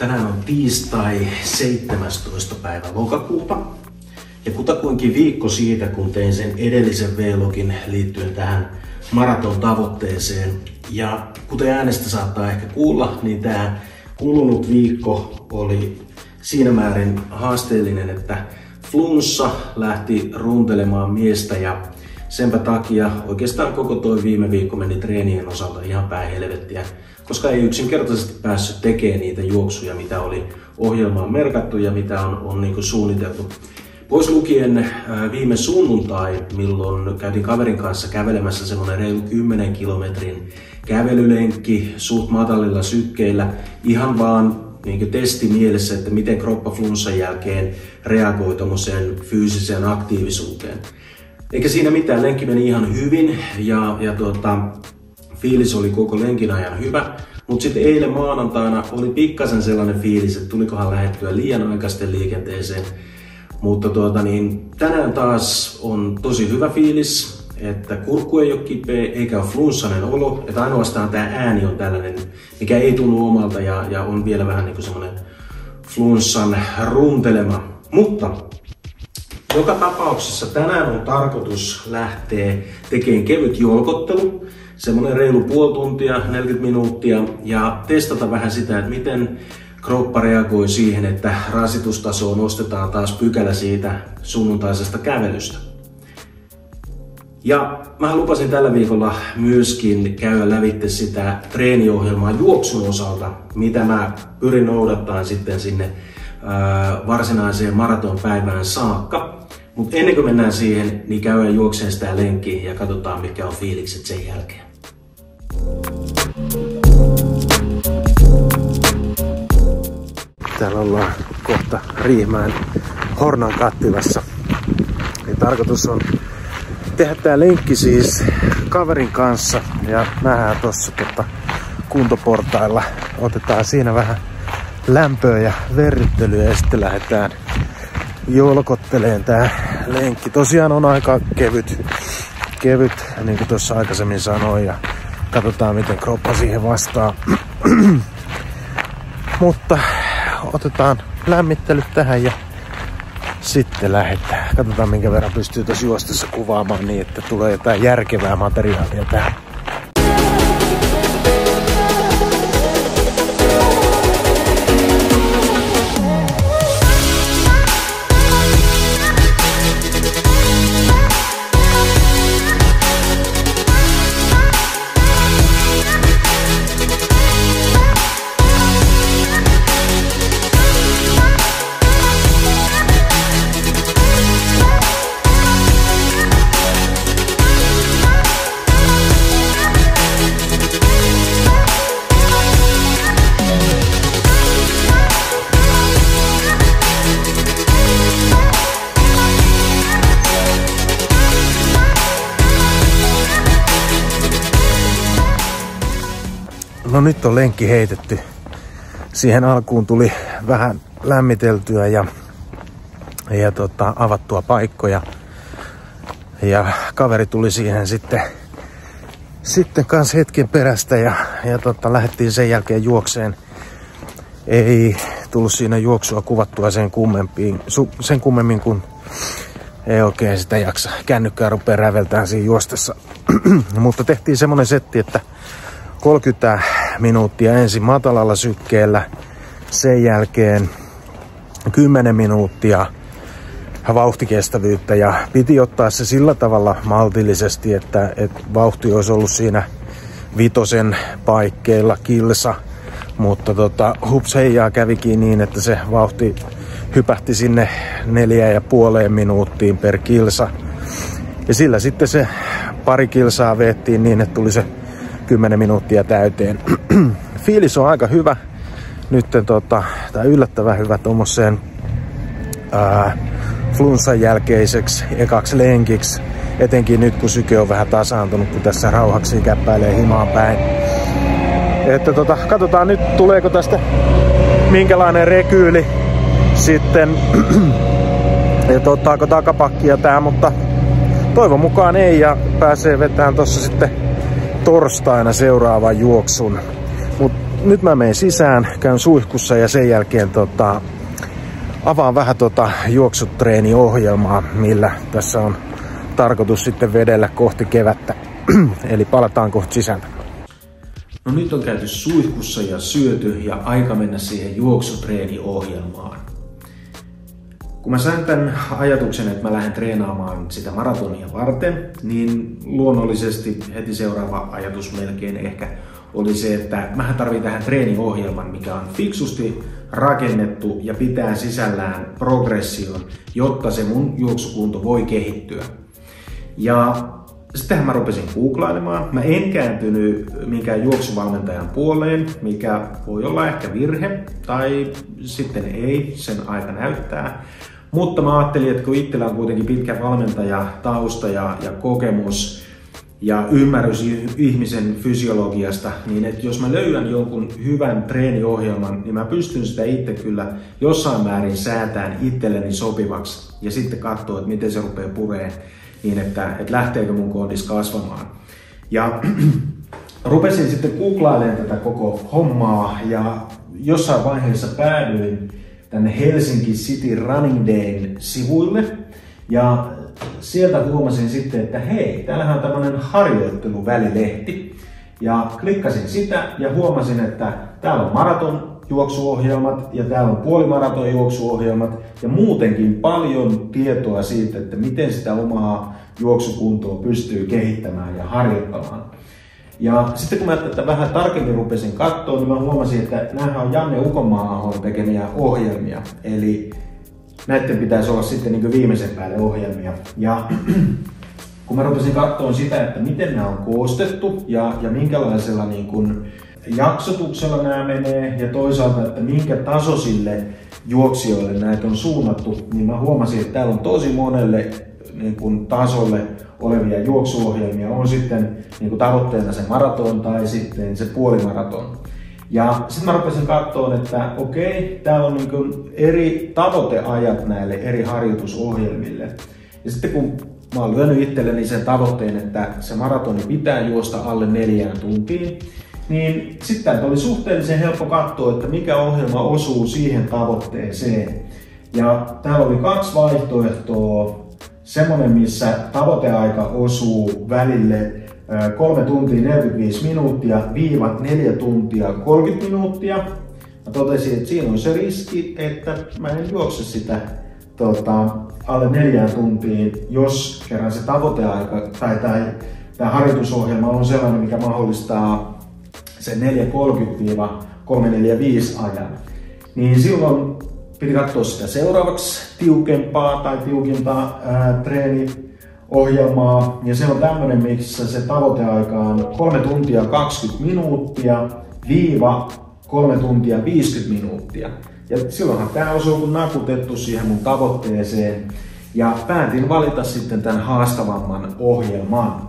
Tänään on tiistai 17. päivä lokakuuta ja kutakuinkin viikko siitä, kun tein sen edellisen vlogin liittyen tähän maraton tavoitteeseen. Ja kuten äänestä saattaa ehkä kuulla, niin tämä kulunut viikko oli siinä määrin haasteellinen, että flunssa lähti runtelemaan miestä ja senpä takia oikeastaan koko toi viime viikko meni treenien osalta ihan päin helvettiä, koska ei yksinkertaisesti päässyt tekemään niitä juoksuja, mitä oli ohjelmaan merkattu ja mitä on niin kuin suunniteltu. Pois lukien viime sunnuntai, milloin käytiin kaverin kanssa kävelemässä semmonen reilu 10 kilometrin kävelylenkki suht matalilla sykkeillä, ihan vaan niin testi mielessä, että miten kroppa flunssan jälkeen reagoi tommoseen fyysiseen aktiivisuuteen. Eikä siinä mitään, lenkki meni ihan hyvin ja fiilis oli koko lenkin ajan hyvä. Mutta sitten eilen maanantaina oli pikkasen sellainen fiilis, että tulikohan lähdettyä liian aikaisten liikenteeseen. Mutta tänään taas on tosi hyvä fiilis, että kurkku ei ole kipeä eikä ole flunssainen olo. Että ainoastaan tämä ääni on tällainen, mikä ei tunnu omalta ja on vielä vähän niin kuin semmoinen flunssan runtelema. Mutta joka tapauksessa tänään on tarkoitus lähteä tekemään kevyt jolkottelu, semmoinen reilu puoli tuntia, 40 minuuttia ja testata vähän sitä, että miten kroppa reagoi siihen, että rasitustasoa nostetaan taas pykälä siitä sunnuntaisesta kävelystä. Ja mä lupasin tällä viikolla myöskin käydä lävitse sitä treeniohjelmaa juoksun osalta, mitä mä pyrin noudattamaan sitten sinne varsinaiseen maratonpäivään saakka. Mutta ennen kuin mennään siihen, niin käydään juokseen sitä lenkkiä ja katsotaan mitkä on fiilikset sen jälkeen. Täällä ollaan kohta Riihimäen Hornan kattilassa. Ja tarkoitus on tehdä tää lenkki siis kaverin kanssa ja nähdään tossa kuntoportailla. Otetaan siinä vähän lämpöä ja verryttelyä ja sitten lähdetään jolkotteleen tää lenkki. Tosiaan on aika kevyt niin kuin tuossa aikaisemmin sanoin ja katsotaan miten kroppa siihen vastaa. Mutta otetaan lämmittelyt tähän ja sitten lähdetään. Katsotaan minkä verran pystyy tuossa juostessa kuvaamaan niin, että tulee jotain järkevää materiaalia tähän. No nyt on lenkki heitetty. Siihen alkuun tuli vähän lämmiteltyä ja avattua paikkoja. Ja kaveri tuli siihen sitten kans hetken perästä ja lähdettiin sen jälkeen juokseen. Ei tullut siinä juoksua kuvattua sen kummemmin kun ei oikein sitä jaksa. Kännykkää rupea räveltään siinä juostessa. Mutta tehtiin semmonen setti, että 30 minuuttia ensin matalalla sykkeellä, sen jälkeen 10 minuuttia vauhtikestävyyttä ja piti ottaa se sillä tavalla maltillisesti, että vauhti olisi ollut siinä 5 paikkeilla kilsa, mutta hups heijaa kävikin niin, että se vauhti hypähti sinne 4,5 minuuttiin per kilsa ja sillä sitten se pari kilsaa veettiin niin, että tuli se 10 minuuttia täyteen. Fiilis on aika hyvä. Nyt tai yllättävän hyvä tommoseen flunssan jälkeiseksi ekaksi lenkiksi. Etenkin nyt kun syke on vähän tasaantunut, kun tässä rauhaksi käppäilee himaan päin. Että katsotaan nyt tuleeko tästä minkälainen rekyyli sitten. Että ottaako takapakkia tää, mutta toivon mukaan ei ja pääsee vetämään tossa sitten torstaina seuraavan juoksun. Mut nyt mä menen sisään, käyn suihkussa ja sen jälkeen avaan vähän juoksutreeniohjelmaa, millä tässä on tarkoitus sitten vedellä kohti kevättä. Eli palataan kohta sisään. No nyt on käyty suihkussa ja syöty ja aika mennä siihen juoksutreeniohjelmaan. Kun mä sain tämän ajatuksen, että mä lähden treenaamaan sitä maratonia varten, niin luonnollisesti heti seuraava ajatus melkein ehkä oli se, että mähän tarvitsen tähän treeniohjelman, mikä on fiksusti rakennettu ja pitää sisällään progression, jotta se mun juoksukunto voi kehittyä. Ja sittenhän mä rupesin googlailemaan. Mä en kääntynyt minkään juoksuvalmentajan puoleen, mikä voi olla ehkä virhe, tai sitten ei, sen aika näyttää. Mutta mä ajattelin, että kun itsellä on kuitenkin pitkä valmentajatausta ja kokemus ja ymmärrys ihmisen fysiologiasta, niin että jos mä löydän jonkun hyvän treeniohjelman, niin mä pystyn sitä itse kyllä jossain määrin säätämään itselleni sopivaksi ja sitten katsoa, että miten se rupeaa pureen niin, että lähteekö mun kondis kasvamaan. Ja rupesin sitten googlailemaan tätä koko hommaa ja jossain vaiheessa päädyin tänne Helsinki City Running Dayn sivuille ja sieltä huomasin sitten, että hei, täällähän on tämmönen harjoitteluvälilehti ja klikkasin sitä ja huomasin, että täällä on maratonjuoksuohjelmat ja täällä on puolimaratonjuoksuohjelmat ja muutenkin paljon tietoa siitä, että miten sitä omaa juoksukuntoa pystyy kehittämään ja harjoittamaan. Ja sitten kun mä tätä vähän tarkemmin rupesin katsoa, niin mä huomasin, että nämähän on Janne Ukonmaa-ahon tekemiä ohjelmia. Eli näiden pitäisi olla sitten niin kuin viimeisen päälle ohjelmia. Ja kun mä rupesin katsoa sitä, että miten nämä on koostettu ja minkälaisella niin kuin jaksotuksella nämä menee ja toisaalta, että minkä tasoisille juoksijoille näitä on suunnattu, niin mä huomasin, että täällä on tosi monelle niin kuin tasolle olevia juoksuohjelmia. On sitten niin kuin tavoitteena se maraton tai sitten se puolimaraton. Ja sitten mä rupesin katsoa, että okei, täällä on niin kuin eri tavoiteajat näille eri harjoitusohjelmille. Ja sitten kun mä oon lyönyt itselleni sen tavoitteen, että se maratoni pitää juosta alle 4 tuntiin, niin sitten oli suhteellisen helppo katsoa, että mikä ohjelma osuu siihen tavoitteeseen. Ja täällä oli 2 vaihtoehtoa. Semmoinen, missä tavoiteaika osuu välille 3 tuntia 45 minuuttia viiva 4 tuntia 30 minuuttia. Mä totesin, että siinä on se riski, että mä en juokse sitä alle 4 tuntiin, jos kerran se tavoiteaika tai tämä harjoitusohjelma on sellainen, mikä mahdollistaa sen 4.30-3.45 ajan. Niin silloin piti katsoa sitä seuraavaksi tiukinta treeniohjelmaa. Ja se on tämmönen, missä se tavoiteaika on 3 tuntia 20 minuuttia viiva 3 tuntia 50 minuuttia. Ja silloinhan tää osuu nakutettu siihen mun tavoitteeseen. Ja päätin valita sitten tämän haastavamman ohjelman.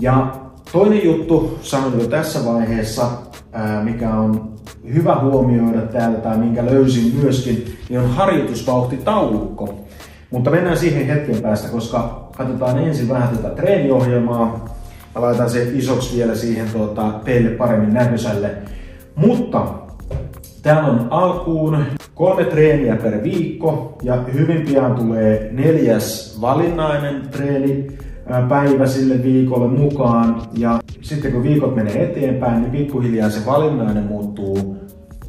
Ja toinen juttu, sanon jo tässä vaiheessa, mikä on hyvä huomioida täältä tai minkä löysin myöskin, niin on harjoitusvauhtitaulukko. Mutta mennään siihen hetken päästä, koska katsotaan ensin vähän tätä treeniohjelmaa. Mä laitan se isoksi vielä siihen teille paremmin näköiselle. Mutta täällä on alkuun 3 treeniä per viikko ja hyvin pian tulee 4. valinnainen treeni päivä sille viikolle mukaan. Ja sitten kun viikot menee eteenpäin, niin pikkuhiljaa se valinnainen muuttuu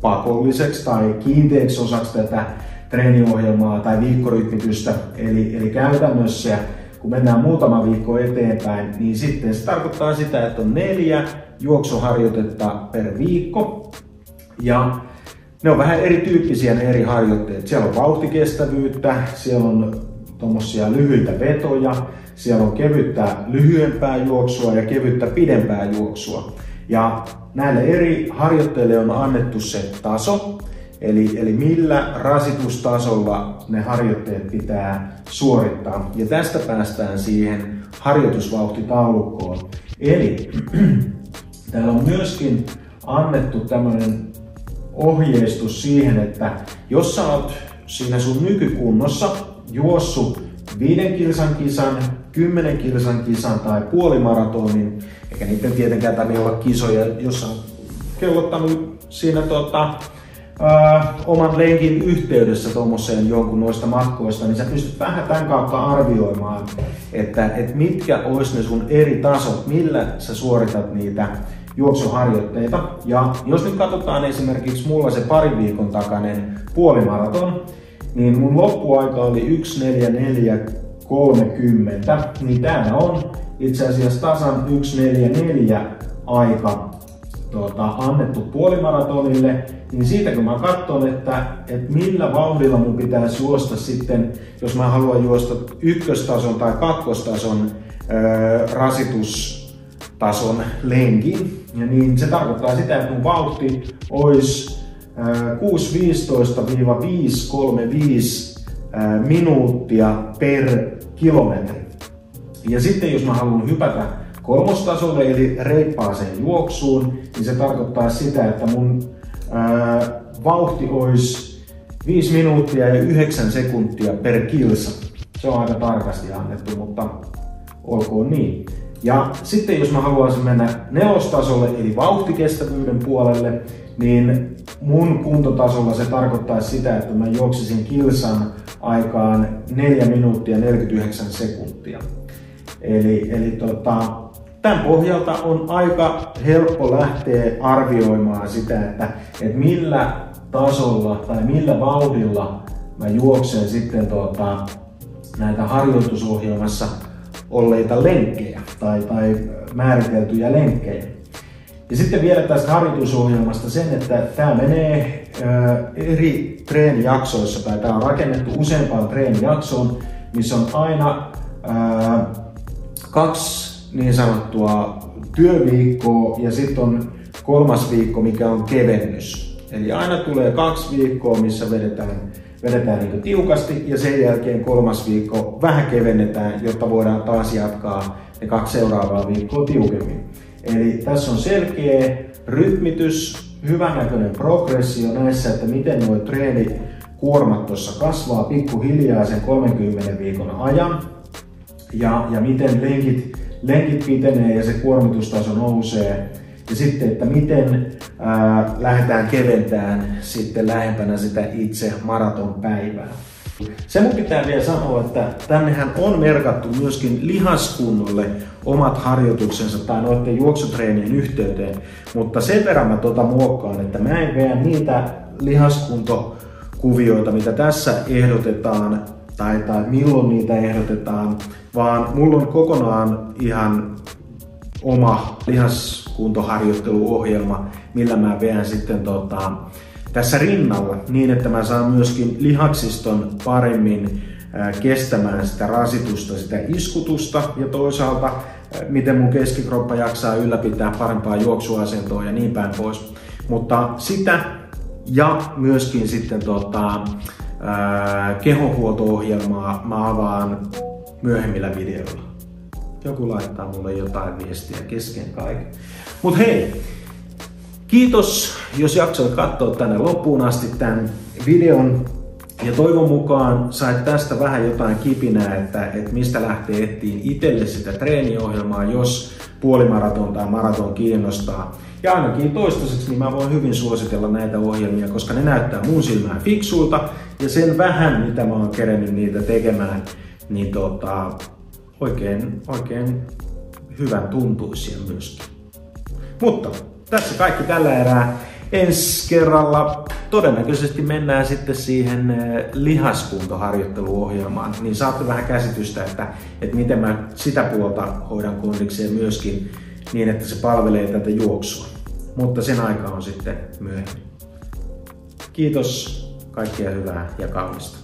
pakolliseksi tai kiinteäksi osaksi tätä treeniohjelmaa tai viikkorytmitystä. Eli käytännössä, kun mennään muutama viikko eteenpäin, niin sitten se tarkoittaa sitä, että on 4 juoksuharjoitetta per viikko. Ja ne on vähän erityyppisiä ne eri harjoitteet. Siellä on vauhtikestävyyttä, siellä on tommosia lyhyitä vetoja, siellä on kevyttä lyhyempää juoksua ja kevyttä pidempää juoksua. Ja näille eri harjoitteille on annettu se taso, eli millä rasitustasolla ne harjoitteet pitää suorittaa. Ja tästä päästään siihen harjoitusvauhtitaulukkoon. Eli täällä on myöskin annettu tämmöinen ohjeistus siihen, että jos sä oot siinä sun nykykunnossa juossut 5 kilsan kisan, 10 kilsan kisan tai puolimaratonin, eikä niiden tietenkään tarvitse olla kisoja, jos sä kellottanut siinä oman lenkin yhteydessä tuommoiseen jonkun noista matkoista, niin sä pystyt vähän tämän kautta arvioimaan, että mitkä olisi ne sun eri tasot, millä sä suoritat niitä juoksuharjoitteita. Ja jos nyt katsotaan esimerkiksi mulla se parin viikon takainen puolimaraton, niin mun loppuaika oli 1:44:30, niin täällä on itse asiassa tasan 1:44 aika annettu puolimaratonille, niin siitä kun mä katson, että millä vauhdilla mun pitäisi juosta sitten, jos mä haluan juosta ykköstason tai kakkostason rasitustason lenkin, ja niin se tarkoittaa sitä, että mun vauhti olisi 6:15–5:35 minuuttia per kilometri. Ja sitten jos mä haluan hypätä kolmostasolle eli reippaaseen juoksuun, niin se tarkoittaa sitä, että mun vauhti olisi 5 minuuttia ja 9 sekuntia per kilsa. Se on aika tarkasti annettu, mutta olkoon niin. Ja sitten jos mä haluaisin mennä nelostasolle eli vauhtikestävyyden puolelle, niin mun kuntotasolla se tarkoittaa sitä, että mä juoksisin kilsan aikaan 4 minuuttia 49 sekuntia. Eli tämän pohjalta on aika helppo lähteä arvioimaan sitä, että millä tasolla tai millä vauhdilla mä juoksen sitten näitä harjoitusohjelmassa olleita lenkkejä tai määriteltyjä lenkkejä. Ja sitten vielä tästä harjoitusohjelmasta sen, että tämä menee eri treenijaksoissa tai tämä on rakennettu useampaan treenijaksoon, missä on aina 2 niin sanottua työviikkoa ja sitten on 3. viikko, mikä on kevennys. Eli aina tulee 2 viikkoa, missä vedetään niin tiukasti ja sen jälkeen 3. viikko vähän kevennetään, jotta voidaan taas jatkaa ne 2 seuraavaa viikkoa tiukemmin. Eli tässä on selkeä rytmitys, hyvännäköinen progressio näissä, että miten nuo treenikuormat tuossa kasvaa pikkuhiljaa sen 30 viikon ajan ja miten lenkit pitenee ja se kuormitustaso nousee. Ja sitten, että miten lähdetään keventämään sitten lähempänä sitä itse maratonpäivää. Se mun pitää vielä sanoa, että tännehän on merkattu myöskin lihaskunnolle omat harjoituksensa tai noiden juoksutreenien yhteyteen, mutta sen verran mä muokkaan, että mä en veä niitä lihaskuntokuvioita, mitä tässä ehdotetaan tai milloin niitä ehdotetaan, vaan mulla on kokonaan ihan oma lihaskuntoharjoitteluohjelma, millä mä veän sitten tässä rinnalla niin, että mä saan myöskin lihaksiston paremmin kestämään sitä rasitusta, sitä iskutusta ja toisaalta miten mun keskikroppa jaksaa ylläpitää parempaa juoksuasentoa ja niin päin pois. Mutta sitä ja myöskin sitten kehonhuolto-ohjelmaa mä avaan myöhemmillä videoilla. Joku laittaa mulle jotain viestiä kesken kaiken. Mut hei! Kiitos, jos jaksoit katsoa tänne loppuun asti tämän videon ja toivon mukaan sait tästä vähän jotain kipinää, että mistä lähtee etsiin itselle sitä treeniohjelmaa, jos puolimaraton tai maraton kiinnostaa. Ja ainakin toistaiseksi niin mä voin hyvin suositella näitä ohjelmia, koska ne näyttää mun silmään fiksuilta ja sen vähän mitä mä oon kerennyt niitä tekemään, niin oikein hyvän tuntuisia myöskin. Mutta tässä kaikki tällä erää. Ensi kerralla todennäköisesti mennään sitten siihen lihaskuntoharjoitteluohjelmaan, niin saatte vähän käsitystä, että miten mä sitä puolta hoidan kondikseen myöskin niin, että se palvelee tätä juoksua. Mutta sen aika on sitten myöhemmin. Kiitos, kaikkea hyvää ja kaunista.